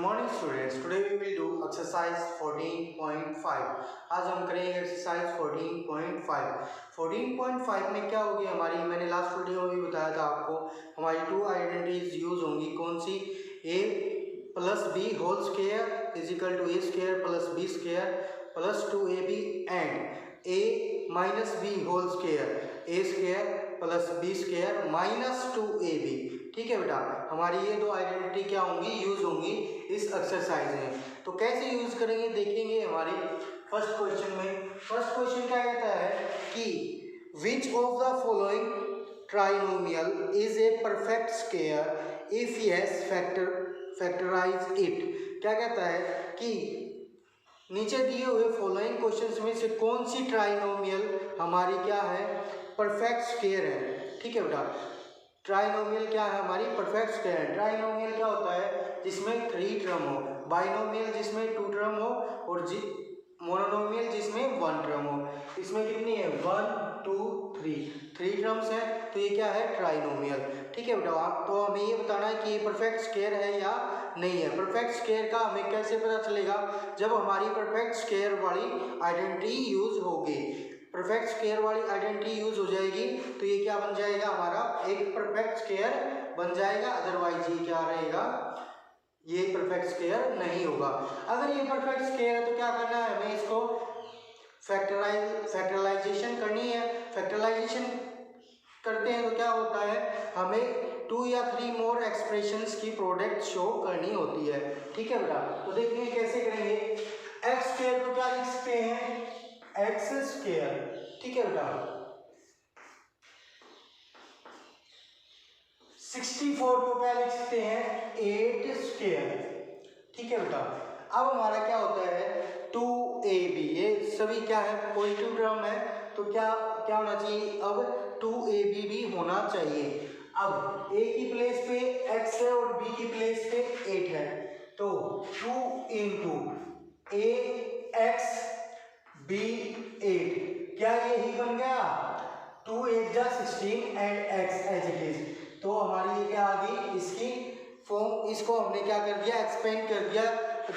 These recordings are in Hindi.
morning students. Today we will do exercise 14.5. आज हम करेंगे एक्सरसाइज 14.5. 14.5 में क्या होगी हमारी, मैंने लास्ट वीडियो में भी बताया था आपको, हमारी टू आइडेंटिटीज यूज होंगी. कौन सी? a plus b whole square is equal to a square plus b square plus 2ab and a minus b whole square a square plus b square minus 2ab. ठीक है बेटा, हमारी ये दो आइडेंटिटी क्या होंगी, यूज होंगी इस एक्सरसाइज में. तो कैसे यूज करेंगे देखेंगे हमारे फर्स्ट क्वेश्चन में. फर्स्ट क्वेश्चन क्या कहता है कि which of the following trinomial is a perfect square if yes factorise it. क्या कहता है कि नीचे दिए हुए फॉलोइंग क्वेश्चंस में से कौन सी ट्राइनोमियल हमारी क्या है, परफेक्ट स्क्वायर है. ठीक है बेटा, ट्राइनोमियल क्या है हमारी, परफेक्ट स्क्वायर है. ट्राइनोमियल क्या होता है जिसमें 3 टर्म हो, बाइनोमियल जिसमें 2 टर्म हो और मोनोनोमियल जिसमें 1 टर्म हो. इसमें कितनी है, 1 2 3 टर्म्स है, तो ये क्या है, ट्राइनोमियल. ठीक है बेटा, तो हमें ये बताना है कि ये परफेक्ट स्क्वायर है या नहीं है. परफेक्ट स्क्वायर का हमें कैसे पता चलेगा, जब हमारी परफेक्ट स्क्वायर वाली आइडेंटिटी यूज होगी. परफेक्ट स्क्वायर वाली आइडेंटिटी यूज हो जाएगी तो ये क्या बन जाएगा, हमारा एक परफेक्ट स्क्वायर बन जाएगा. अदरवाइज ये क्या रहेगा, ये परफेक्ट स्क्वायर नहीं होगा. अगर ये परफेक्ट स्क्वायर है तो क्या करना है, हमें इसको फैक्टराइजेशन करनी है. फैक्टराइजेशन करते हैं तो क्या होता है, हमें 2 या 3 मोर एक्सप्रेशंस की प्रोडक्ट शो करनी होती है. ठीक है बेटा, तो देखिए कैसे करेंगे. एक्स स्क्वायर को क्या लिख सकते हैं, एक्स स्क्वायर. ठीक है बेटा, 64 को क्या लिख सकते हैं, 8 स्क्वायर. ठीक है बेटा, अब हमारा क्या होता है 2ab, ये सभी क्या है, पॉजिटिव टर्म है, तो क्या होना चाहिए, अब 2ab भी होना चाहिए. अब a की प्लेस पे x है और b की प्लेस पे 8 है, तो 2 इंटू ax b 8, क्या यही बन गया, 2 8 जा 16 and x as it is. तो हमारी ये क्या आ गई, इसकी फॉर्म, इसको हमने क्या कर दिया, एक्सपेंड कर दिया.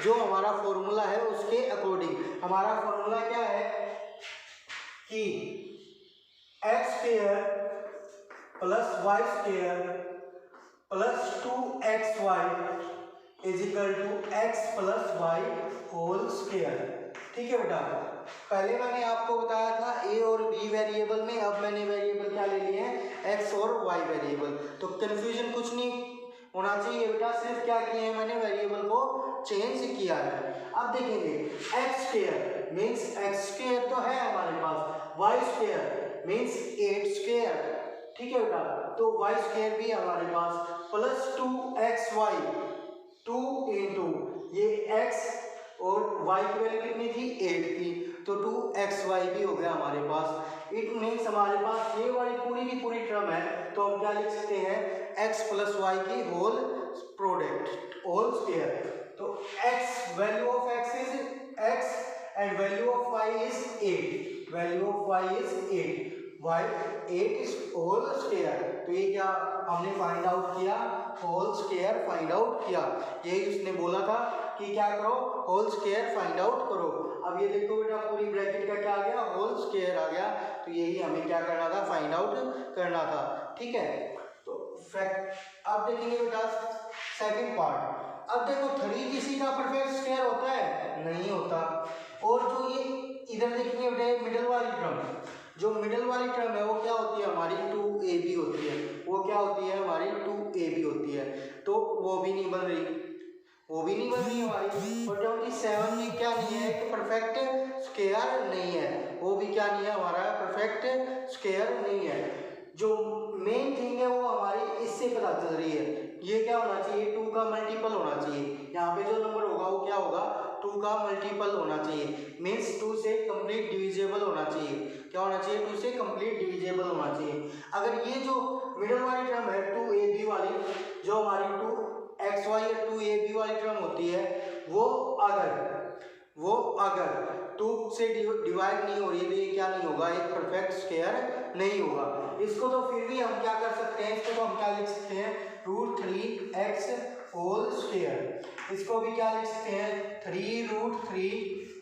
जो हमारा फॉर्मूला है उसके अकॉर्डिंग. हमारा फॉर्मूला क्या है कि x square plus y square plus 2xy is equal to x plus y whole square. ठीक है बेटा, पहले मैंने आपको बताया था a और b वेरिएबल में, अब मैंने वेरिएबल क्या ले लिए हैं, x और y वेरिएबल. तो कंफ्यूजन कुछ नहीं होना चाहिए बेटा, सिर्फ क्या किए हैं मैंने, वेरिएबल को चेंज किया है. अब देखेंगे x square means x square तो है हमारे पास, वाई स्क्वायर मीन्स 8 स्क्वायर. ठीक है बेटा, तो वाई स्क्वायर भी हमारे पास, प्लस 2xy, 2 इंटू ये x और y की वैल्यू कितनी थी, 8 थी, तो 2xy भी हो गया हमारे पास. इट मीन्स हमारे पास ये वाली पूरी की पूरी टर्म है, तो हम क्या लिख सकते हैं, x प्लस वाई की होल प्रोडक्ट होल स्क्वायर. तो x, value of x is x and value of y is 8, value of y is 8, y 8 is whole square. तो ये क्या हमने फाइंड आउट किया, होल स्क्वायर फाइंड आउट किया. यही उसने बोला था कि क्या करो, होल स्क्वायर फाइंड आउट करो. अब ये देखो बेटा, पूरी ब्रैकेट का क्या आ गया, होल स्क्वायर आ गया. तो यही हमें क्या करना था, फाइंड आउट करना था. ठीक है, तो फैक्ट अब देखेंगे बेटा सेकंड पार्ट. अब देखो 3 किसी का परफेक्ट स्क्वायर होता है, नहीं होता. और जो ये इधर देखेंगे बेटा, मिडिल वाली टर्म, जो मिडिल वाली टर्म है वो क्या होती है हमारी, 2ab होती है. वो क्या होती है हमारी, 2ab होती है. तो वो भी नहीं बन रही, वो भी नहीं बन रही हमारी. और 27 भी क्या नहीं है, कि परफेक्ट स्क्वायर नहीं है, वो भी क्या नहीं है हमारा, परफेक्ट स्क्वायर नहीं है. जो मेन थिंग है वो हमारी इससे पता चल रही है, ये क्या होना चाहिए, 2 का मल्टीपल होना चाहिए. यहाँ पे जो नंबर होगा वो क्या होगा, 2 का मल्टीपल होना चाहिए. मीन्स 2 से कंप्लीट डिविजिबल होना चाहिए. क्या होना चाहिए, 2 से कंप्लीट डिविजिबल होना चाहिए. अगर ये जो मिडिल वाली टर्म है 2ab वाली, जो हमारी 2xy या 2ab वाली टर्म होती है, वो अगर 2 से डिवाइड नहीं हो रही है तो ये क्या नहीं होगा, एक परफेक्ट स्क्वायर नहीं होगा. इसको तो फिर भी हम क्या कर सकते हैं, इसको तो हम क्या लिख सकते हैं, √3x होल स्क्वायर। इसको भी क्या लिख सकते हैं 3√3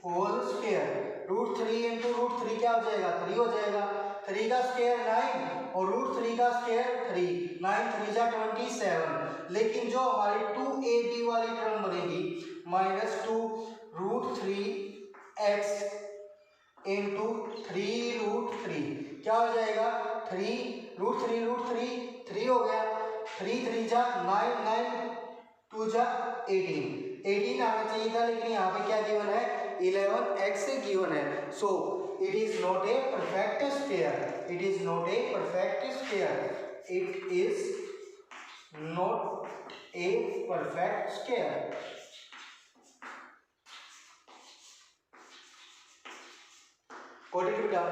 होल स्क्वायर। √3 इंटू √3 क्या हो जाएगा 3 हो जाएगा। 3 का स्क्वायर 9 और √3 का स्क्वायर 3, 9 3 जा 27। लेकिन जो हमारी 2ab वाली टर्म बनेगी -2√3x इंटू 3√3 क्या हो जाएगा 3√3 3 हो गया। 3 3 जा 9, 9 2 जा 18 आना चाहिए था, लेकिन यहाँ पे क्या गिवन है 11x गिवन है। So it is not a perfect square. It is not a perfect square. It is not a perfect square. बेटा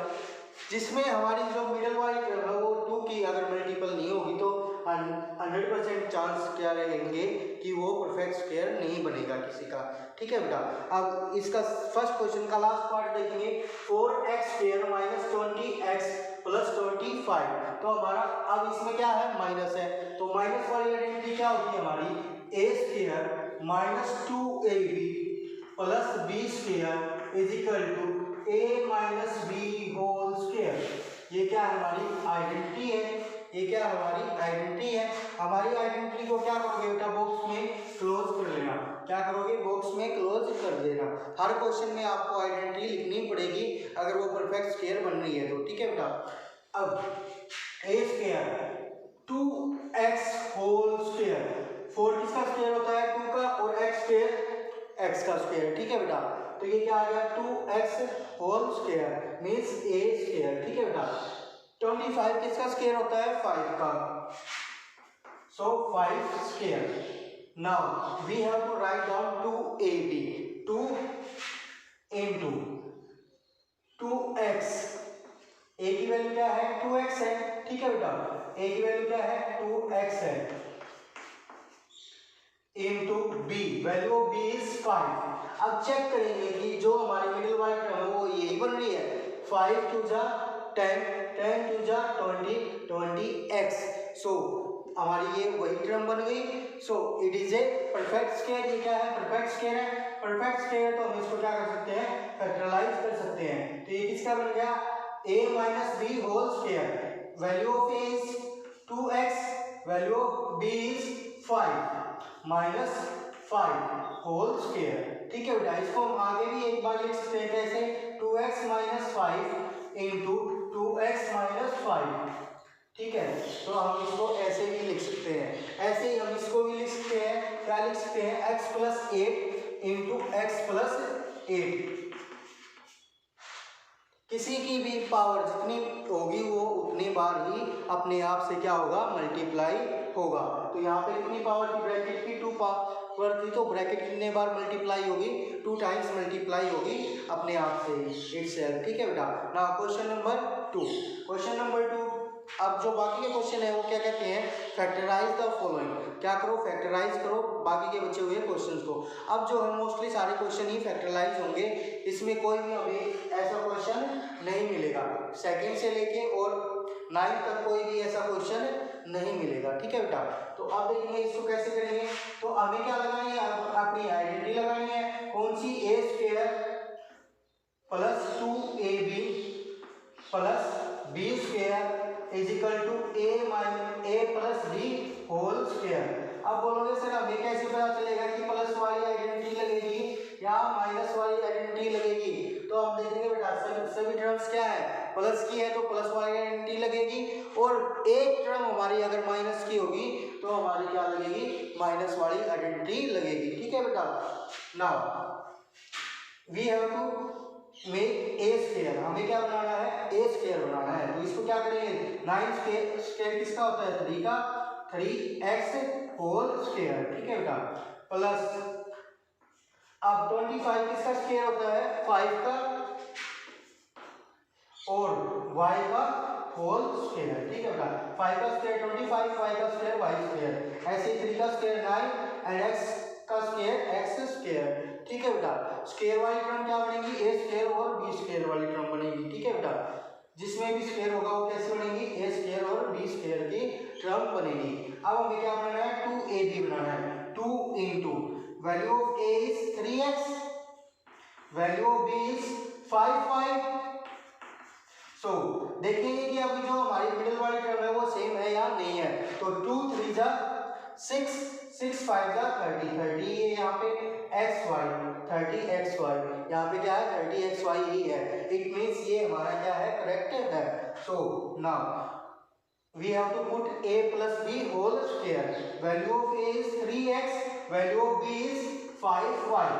जिसमें हमारी जो मिडल वाली टर्म है वो 2 की अगर मल्टीपल नहीं होगी तो 100% चांस क्या रहेंगे कि वो परफेक्ट स्क्वायर नहीं बनेगा किसी का। ठीक है बेटा, अब इसका फर्स्ट क्वेश्चन का लास्ट पार्ट देखेंगे। 4x² - 20x + 25। तो हमारा अब इसमें क्या है माइनस है, तो माइनस वाली आइडेंटिटी क्या होती है हमारी a² - 2ab + b² = a - b whole square. ये क्या है हमारी आइडेंटिटी है। ये क्या हमारी आइडेंटिटी है। हमारी आइडेंटिटी को क्या करोगे बेटा बॉक्स में क्लोज कर लेना। क्या करोगे बॉक्स में क्लोज कर देना। हर क्वेश्चन में आपको आइडेंटिटी लिखनी पड़ेगी अगर वो परफेक्ट स्क्वायर बन रही है तो। ठीक है बेटा, अब a² 2x होल स्क्वायर। 4 किसका स्क्वायर होता है 2 का, और x² x का स्क्वायर। ठीक है बेटा, तो ये क्या आ गया 2x whole square means a²। ठीक है बेटा, 25 किसका स्क्वायर होता है 5 का, so 5 square. Now we have to write down 2ab 2 into 2x। a की वैल्यू क्या है 2x है। ठीक है बेटा, a की वैल्यू क्या है 2x है, into b, value of b is 5। अब चेक करेंगे कि जो हमारी मिडिल वाली टर्म है वो यही बन रही है। 5 2 जा 10, 10 2 जा 20, 20x। सो हमारी ये वही टर्म बन गई। So it is a perfect square. ये क्या है परफेक्ट स्क्वायर है। परफेक्ट स्क्वायर तो हम इसको क्या कर सकते हैं फैक्टराइज कर सकते हैं। तो ये किसका बन गया a - b whole square. Value of a is 2x, value of b is 5 -5 whole square. ठीक है बेटा, इसको हम आगे भी एक बार लिख सकते हैं कैसे 2x - 5 इंटू 2x - 5। ठीक है, तो हम इसको ऐसे भी लिख सकते हैं। ऐसे ही हम इसको भी लिख सकते हैं, क्या लिख सकते हैं x + 8 इंटू x + 8। किसी की भी पावर जितनी होगी वो उतनी बार ही अपने आप से क्या होगा मल्टीप्लाई होगा। तो यहाँ पे कितनी पावर थी ब्रैकेट की 2 पावर थी, तो ब्रैकेट कितने बार मल्टीप्लाई होगी 2 टाइम्स मल्टीप्लाई होगी अपने आप से इटसेल्फ। ठीक है बेटा, now question number 2। Question number 2, अब जो बाकी के क्वेश्चन है वो क्या कहते हैं फैक्टराइज द फॉलोइंग। क्या करो फैक्टराइज करो बाकी के बचे हुए क्वेश्चंस को। अब जो है मोस्टली सारे क्वेश्चन ही फैक्टराइज होंगे, इसमें कोई भी हमें ऐसा क्वेश्चन नहीं मिलेगा। सेकंड से लेके और 9 तक कोई भी ऐसा क्वेश्चन नहीं मिलेगा। ठीक है बेटा, तो अब देखेंगे इसको कैसे करेंगे। तो हमें क्या लगानी है अपनी आइडेंटिटी लगानी है। कौन सी a² + 2ab + b² = a + b whole square. अब बोलोगे सर हमें कैसे पता चलेगा कि प्लस वाली आइडेंटिटी लगेगी या माइनस वाली आइडेंटिटी लगेगी। तो हम देखेंगे बेटा सभी टर्म्स क्या है प्लस की है तो प्लस वाली आइडेंटिटी लगेगी, और एक टर्म हमारी अगर माइनस की होगी तो हमारी क्या लगेगी माइनस वाली आइडेंटिटी लगेगी। ठीक है बेटा, now we have to make a²। हमें क्या बनाना है a² बनाना है। तो इसको क्या करेंगे 9² किसका होता है 3 का, 3x होल स्क्वायर। ठीक है बेटा, प्लस अब 25 किसका स्क्वायर होता है 5 का, और y का होल स्क्वायर। ठीक है बेटा, 5 का स्क्वायर 25, 5 का स्क्वायर y², ऐसे ही 3 का स्क्वायर 9 एंड x का स्क्वायर x²। ठीक है बेटा, स्क्वायर वाली टर्म क्या बनेगी a² और b² वाली टर्म बनेगी। ठीक है बेटा, जिसमें भी स्क्वायर होगा वो कैसे बनेगी a² और b² की टर्म बनेगी। अब हमें क्या बनाना है 2ab बनाना है। 2 into value of a is 3x, value of b is 5y। सो देखेंगे कि अभी जो हमारी मिडिल वाली टर्म है वो सेम है या नहीं है। तो 2 3 जा 6, 6 5 जा 30, 30 ये यहाँ पे xy 30xy, यहाँ पे क्या है 30xy ही है। इट मीन्स ये हमारा क्या है करेक्ट है। So now we have to put a plus b whole square, value of a is 3x, value of b is 5y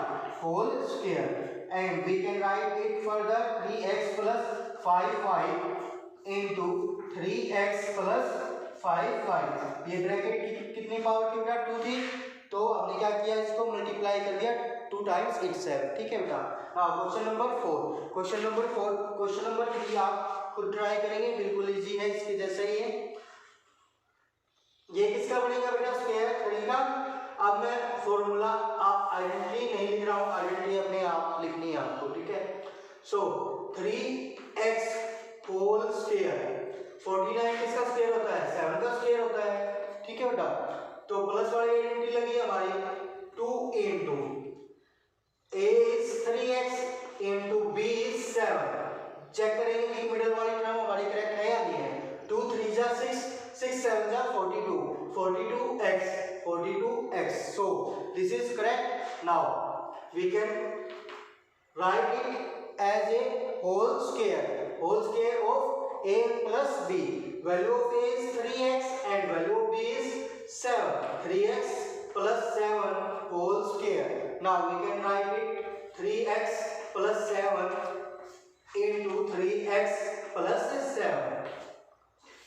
whole square, and we can write it further 3x plus 5y into 3x plus 5y। ये ब्रैकेट कितनी पावर की बेटा 2 थी, तो हमने क्या किया इसको मल्टीप्लाई कर दिया 2 times itself। ठीक है बेटा। हाँ question number 4, question number 4, question number 3 आप खुद ट्राई करेंगे, बिल्कुल इजी है इसके जैसे ही है। ये किसका बनेगा बेटा स्क्वायर 3 का। अब मैं फॉर्मूला आप आइडेंटिटी नहीं लिख रहा हूँ, आइडेंटिटी अपने आप लिखनी है आपको। ठीक है। सो 3x होल स्क्वायर, 49 किसका स्क्वायर होता है 7 का स्क्वायर होता है। ठीक है बेटा। तो प्लस वाली आइडेंटिटी लगी हमारी 2 into a is 3x into b is 7। Check करेंगे कि मिडिल वाली टर्म हमारी करेक्ट है या नहीं है। 2 3 जा 6, 6 7 जा 42, 42x। So this is correct. Now we can write it as a whole square of a plus b। Value of a is 3x and value of b is 7, 3x plus 7 whole square। Now we can write it 3x plus 7 into 3x plus 7।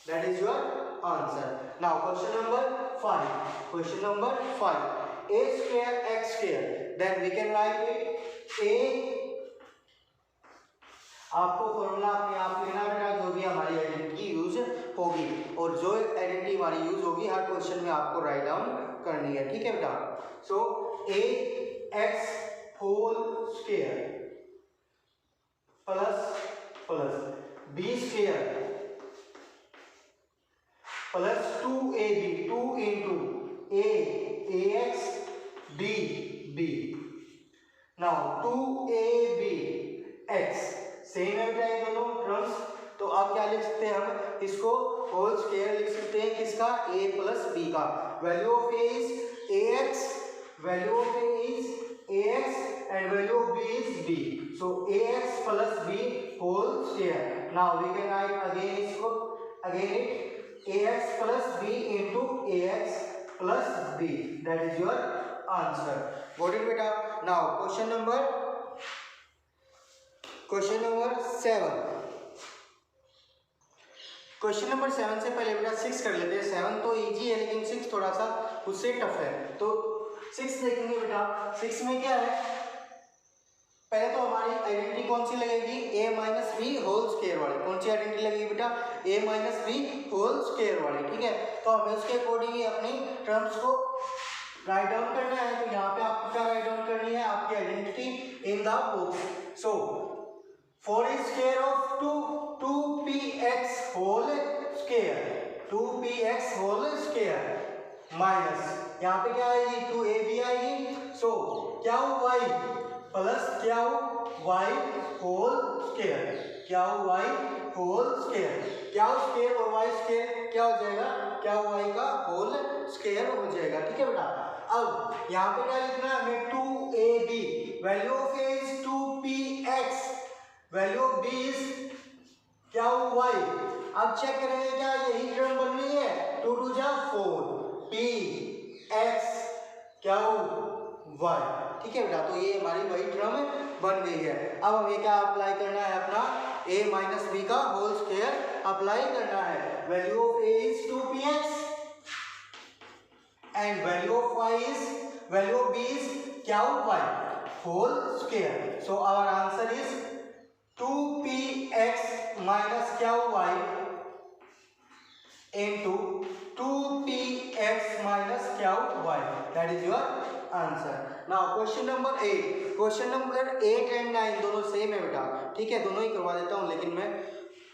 That is your answer. Now question number 5, question number 5, a square x square, then we can write it a, आपको फॉर्मूला अपने आप लेना बेटा जो भी हमारी आइडेंटिटी यूज होगी, और जो आइडेंटिटी हमारी यूज होगी हर क्वेश्चन में आपको राइट डाउन करनी है। ठीक है बेटा। So a x whole square plus b square plus 2ab, 2 into a ax b b। Now 2ab x same है बेटा ये दोनों टर्म्स, तो आप क्या लिख सकते हैं हम इसको होल स्क्वायर लिख सकते हैं किसका a प्लस b का। Value of a is ax, value of a is ax and value of b is b। so ax plus b whole square। now we can write again इसको it ax plus b into ax plus b। that is your answer। got it बेटा। now question number 7, question number 7 से पहले बेटा 6 कर लेते हैं। 7 तो इजी है लेकिन 6 थोड़ा सा उससे टफ है, तो 6 देखेंगे बेटा। 6 में क्या है, पहले तो हमारी आइडेंटिटी कौन सी लगेगी a minus b whole square वाली। कौन सी आइडेंटिटी लगेगी बेटा a minus b whole square वाली। ठीक है। तो हमें उसके अकॉर्डिंग ही अपनी टर्म्स को राइट डाउन करना है। तो यहाँ पे आपको क्या राइट डाउन करनी है आपकी identity in the box. So 4 is square of 2px whole square, 2px whole square minus यहाँ पे क्या आएगी 2ab आएगी। सो क्या हो y प्लस क्या हो y होल स्क्वायर, क्या हो y होल स्क्वायर, क्या हो स्क्वायर और y स्क्वायर क्या हो जाएगा, क्या हो y का होल स्क्वायर हो जाएगा। ठीक है बेटा। अब यहाँ पे क्या लिखना है हमें 2ab, value of a is 2px, value of b is क्या हो y। अब चेक करेंगे क्या यही टर्म बन रही है 2 2 जा 4 p x क्या हो y। ठीक है बेटा। तो ये हमारी वही टर्म बन गई है। अब हमें क्या अप्लाई करना है अपना a माइनस बी का होल स्क्वायर अप्लाई करना है। Value of a is 2px and value of y is, value of b is क्या हो y whole square. So our answer is 2px minus क्या हो y into 2px माइनस क्या हो y। That is your answer. Now question number 8, question number 8 and 9 दोनों सेम है बेटा। ठीक है। दोनों ही करवा देता हूं लेकिन मैं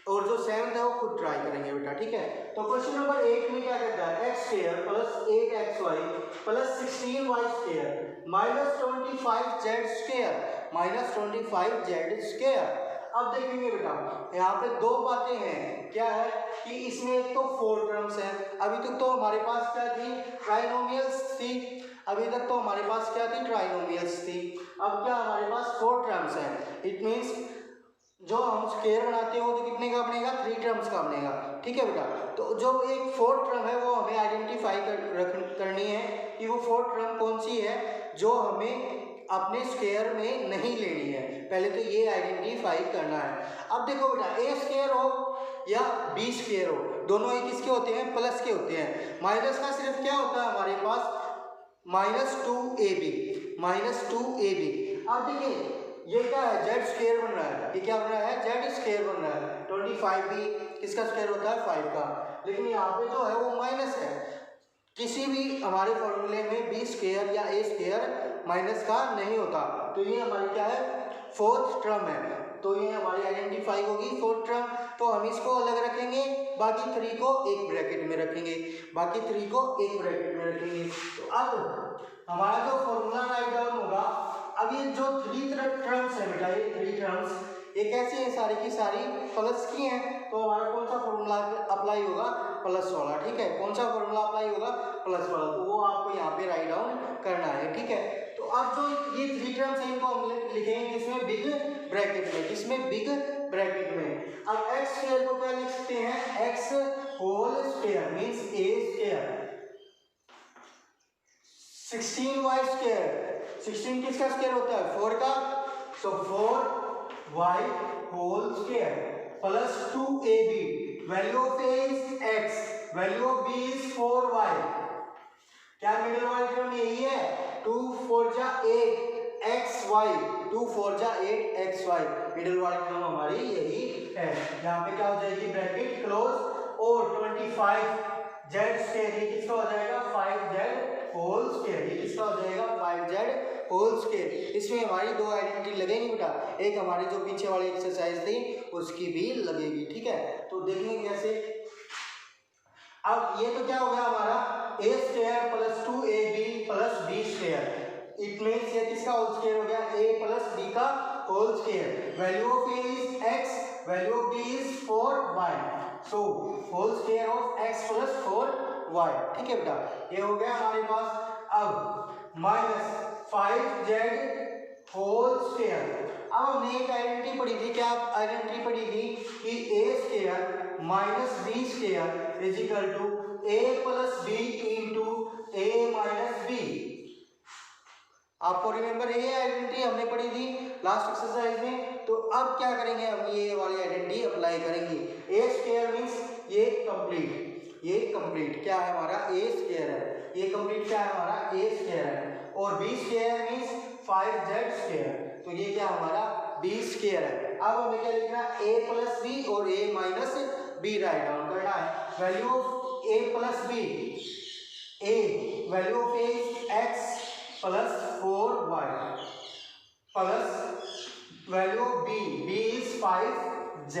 और जो 7th है वो खुद ट्राई करेंगे बेटा, ठीक है। तो क्वेश्चन नंबर 8 में क्या कहता है, x square plus 8xy plus 16y square minus 25z square minus 25z square. अब देखेंगे बेटा यहाँ पे दो बातें हैं, क्या है कि इसमें एक तो 4 टर्म्स है। अभी तक तो हमारे पास क्या थी, ट्राइनोमियल्स थी। अभी तक तो हमारे पास क्या थी, ट्राइनोमियल्स थी। अब क्या हमारे पास 4 टर्म्स हैं। इट मीन्स जो हम स्क्वायर बनाते हो तो कितने का बनेगा, 3 टर्म्स का बनेगा, ठीक है बेटा। तो जो एक 4th टर्म है वो हमें आइडेंटिफाई करनी है कि वो 4th टर्म कौन सी है जो हमें अपने स्क्वायर में नहीं लेनी है। पहले तो ये आइडेंटिफाई करना है। अब देखो बेटा, ए स्क्वायर हो या बी स्क्वायर हो, दोनों एक किसके होते हैं, प्लस के होते हैं। माइनस का सिर्फ क्या होता है हमारे पास, -2ab, -2ab। अब देखिए ये क्या है, जेड स्क्वायर बन रहा है, ये क्या बन रहा है, जेड स्क्वायर बन रहा है। 25b किसका स्क्वायर होता है, 5 का। लेकिन यहाँ पे जो है वो माइनस है। किसी भी हमारे फॉर्मूले में बी स्क्वायर या ए स्क्वायर माइनस का नहीं होता। तो ये हमारी क्या है, 4th टर्म है। तो ये हमारी आइडेंटिफाई होगी 4th टर्म। तो हम इसको अलग रखेंगे, बाकी 3 को एक ब्रैकेट में रखेंगे, बाकी 3 को एक ब्रैकेट में रखेंगे। तो अब हमारा जो फॉर्मूला राइट डाउन होगा, अब ये जो 3 टर्म्स है बेटा, ये 3 टर्म्स ये कैसी है, सारी की सारी प्लस की हैं। तो हमारा कौन सा फॉर्मूला अप्लाई होगा, प्लस वाला, ठीक है। कौन सा फॉर्मूला अप्लाई होगा, प्लस वाला। तो वो आपको यहाँ पे राइट डाउन करना है, ठीक है। तो अब जो ये 3 टर्म्स हैं इनको हम लिखेंगे किसमें, बिग ब्रैकेट में, किसमें, बिग ब्रैकेट में। अब एक्स स्क्वायर को क्या लिख सकते हैं, x whole square means a square, 16y square, 16 किसका स्क्वायर होता है, 4 का। So 4y whole square plus 2ab, value of a is x, value of b is 4y। क्या मिडिल वाली टर्म यही है, 2 4 जा 8 xy, 2 4 जा 8 xy, मिडिल वाली टर्म हमारी यही है। यहाँ पे क्या हो जाएगी, ब्रैकेट क्लोज और 25z स्क्वायर, ये किसका हो जाएगा, 5z होल स्क्वायर, ये किसका हो जाएगा, 5z होल स्क्वायर। इसमें हमारी दो आइडेंटिटी लगेगी बेटा, एक हमारी जो पीछे वाली एक्सरसाइज थी उसकी भी लगेगी, ठीक है। तो देखेंगे कैसे। अब ये तो क्या हो गया हमारा, a square plus 2ab plus b square. It means ये किसका होल स्क्वायर हो गया, a प्लस b का whole square. Value of a is x, value of b is 4y। So whole square of x plus 4y, ठीक है बेटा। ये हो गया हमारे पास। अब माइनस 5z होल स्क्वायर। अब हमने एक आइडेंटिटी पढ़ी थी, क्या आइडेंटिटी पढ़ी थी कि a square minus b square is equal to a plus b into a minus b। आपको रिमेंबर ये आइडेंटिटी हमने पढ़ी थी लास्ट एक्सरसाइज में। तो अब क्या करेंगे, हम ये वाली आइडेंटिटी अप्लाई करेंगे। a स्क्वायर मींस ये कंप्लीट, ये कंप्लीट क्या है हमारा, a स्क्वायर है, ये कंप्लीट क्या है हमारा, a स्क्वायर है। और b square means 5z square, तो ये क्या हमारा b स्क्वायर है। अब हमें क्या लिखना है, a प्लस b और a minus b write down करना है। Value of a plus b, a value of a is x plus 4y plus value of b, b is 5z,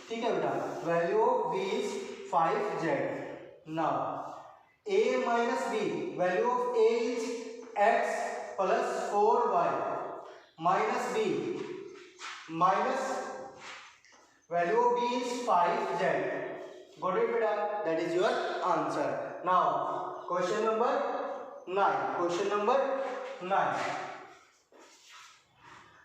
ठीक है बेटा। Value of b is 5z। Now a minus b, value of a is x plus 4y minus b minus value of b is 5z। Got it बेटा, that is your answer. Now question number 9, question number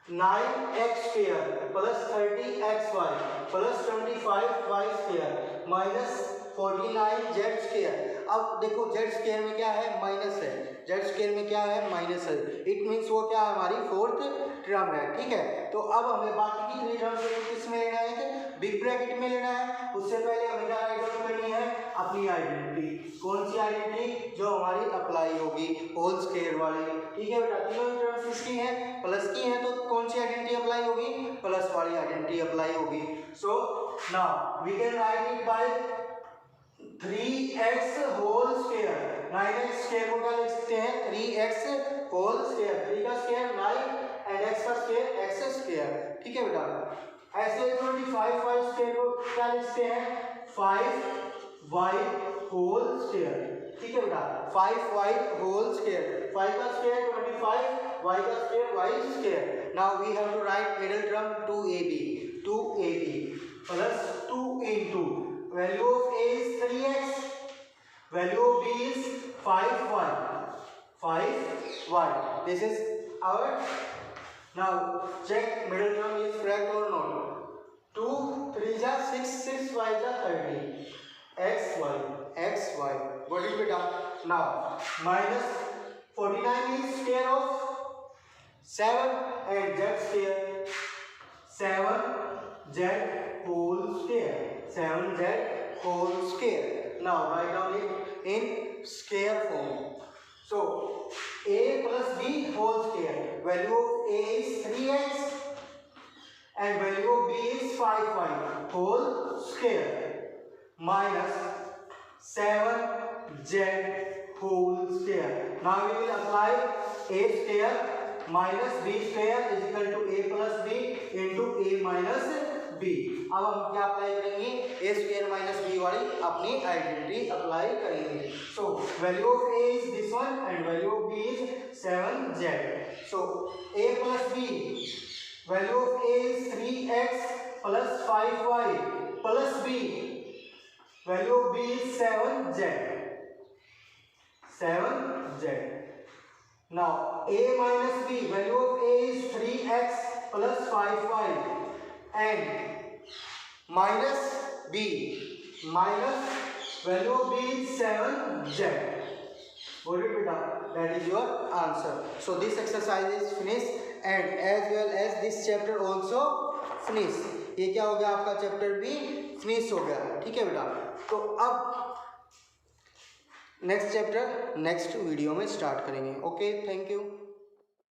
9x square plus 30xy plus 25y square minus 49z square. अब देखो z स्क्वायर में क्या है, माइनस है, z स्क्वायर में क्या है, माइनस है। इट मीन्स वो क्या है, हमारी 4th टर्म है, ठीक है। तो अब हमें बाकी की 3 टर्म्स किस में लेना है, बिग ब्रैकेट में लेना है। उससे पहले हमें क्या राइट डाउन करनी है, अपनी आइडेंटिटी। कौन सी आइडेंटिटी, जो हमारी अप्लाई होगी होल स्क्वायर वाली, ठीक है बेटा। तीनों टर्म्स किसकी है, प्लस की है, तो कौन सी आइडेंटिटी अप्लाई होगी, प्लस वाली आइडेंटिटी अप्लाई होगी। So now we can write it by 3x whole square. 9x square को क्या लिख सकते हैं, 3x होल स्क्वायर, 3 का स्क्वायर 9 एंड x का स्क्वायर x स्क्वायर, ठीक है बेटा। ऐसे 25y स्क्वायर को क्या लिखते हैं 5y होल स्क्वायर, ठीक है बेटा 5y होल स्क्वायर, 5 का स्क्वायर 25, y का square y square. Now we have to write middle term 2ab plus 2 into value of a is 3x, value of b is 5y, this is our, now check middle term is correct or not, 2 3 ja 6, 6 y ja 30, xy what is beta, now minus 49 is square of 7 and z square, 7z whole square, 7z whole square. Now write down it in square form. So a plus b whole square, value of a is 3x and value of b is 5y whole square minus 7z whole square. Now we will apply a square minus b square is equal to a plus b into a minus b. अब हम क्या अप्लाई करेंगे a square minus b वाली अपनी आइडेंटिटी अप्लाई करेंगे. So value of a is this one and value of b is 7z. So a plus b, value of a is 3x plus 5y plus b, value of b is 7z. Now a minus b, value of a is 3x plus 5y and minus b minus value of b is 7z. Got it beta? That is your answer. So this exercise is finished and as well as this chapter also finished. ये क्या हो गया आपका चैप्टर भी फिनिश हो गया, ठीक है बेटा. तो अब नेक्स्ट चैप्टर नेक्स्ट वीडियो में स्टार्ट करेंगे. Okay, thank you.